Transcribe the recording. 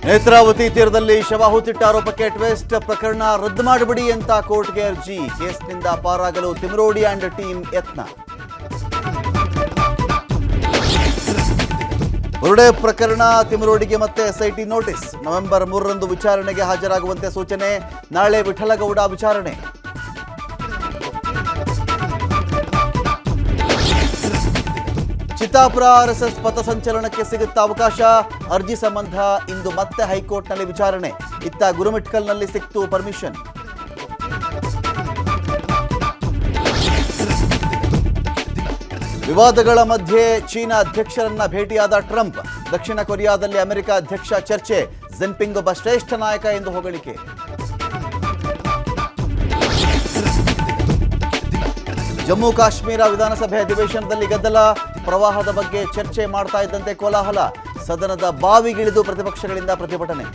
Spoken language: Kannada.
ನೇತ್ರಾವತಿ ತೀರದಲ್ಲಿ ಶವ ಹೂತಿಟ್ಟ ಆರೋಪಕ್ಕೆ ಟ್ವಿಸ್ಟ್. ಪ್ರಕರಣ ರದ್ದು ಮಾಡಿಬಿಡಿ ಅಂತ ಕೋರ್ಟ್ಗೆ ಅರ್ಜಿ. ಕೇಸ್ನಿಂದ ಪಾರಾಗಲು ತಿಮರೋಡಿ ಅಂಡ್ ಟೀಮ್ ಯತ್ನ. ಬುರುಡೆ ಪ್ರಕರಣ ತಿಮರೋಡಿಗೆ ಮತ್ತೆ ಎಸ್ಐಟಿ ನೋಟಿಸ್. ನವೆಂಬರ್ 3ರಂದು ವಿಚಾರಣೆಗೆ ಹಾಜರಾಗುವಂತೆ ಸೂಚನೆ. ನಾಳೆ ವಿಠಲಗೌಡ ವಿಚಾರಣೆ. ಚಿತ್ತಾಪುರ ಆರ್ಎಸ್ಎಸ್ ಪಥಸಂಚಲನಕ್ಕೆ ಸಿಗುತ್ತಾ ಅವಕಾಶ. ಅರ್ಜಿ ಸಂಬಂಧ ಇಂದು ಮತ್ತೆ ಹೈಕೋರ್ಟ್ನಲ್ಲಿ ವಿಚಾರಣೆ. ಇತ್ತ ಗುರುಮಿಟ್ಕಲ್ನಲ್ಲಿ ಸಿಕ್ತು ಪರ್ಮಿಷನ್. ವಿವಾದಗಳ ಮಧ್ಯೆ ಚೀನಾ ಅಧ್ಯಕ್ಷರನ್ನ ಭೇಟಿಯಾದ ಟ್ರಂಪ್. ದಕ್ಷಿಣ ಕೊರಿಯಾದಲ್ಲಿ ಅಮೆರಿಕ ಅಧ್ಯಕ್ಷ ಚರ್ಚೆ. ಜಿನ್ಪಿಂಗ್ ಒಬ್ಬ ಶ್ರೇಷ್ಠ ನಾಯಕ ಎಂದು ಹೊಗಳಿಕೆ. ಜಮ್ಮು ಕಾಶ್ಮೀರ ವಿಧಾನಸಭೆ ಅಧಿವೇಶನದಲ್ಲಿ ಗದ್ದಲ. ಪ್ರವಾಹದ ಬಗ್ಗೆ ಚರ್ಚೆ ಮಾಡ್ತಾ ಇದ್ದಂತೆ ಕೋಲಾಹಲ. ಸದನದ ಬಾವಿಗಿಳಿದು ಪ್ರತಿಪಕ್ಷಗಳಿಂದ ಪ್ರತಿಭಟನೆ.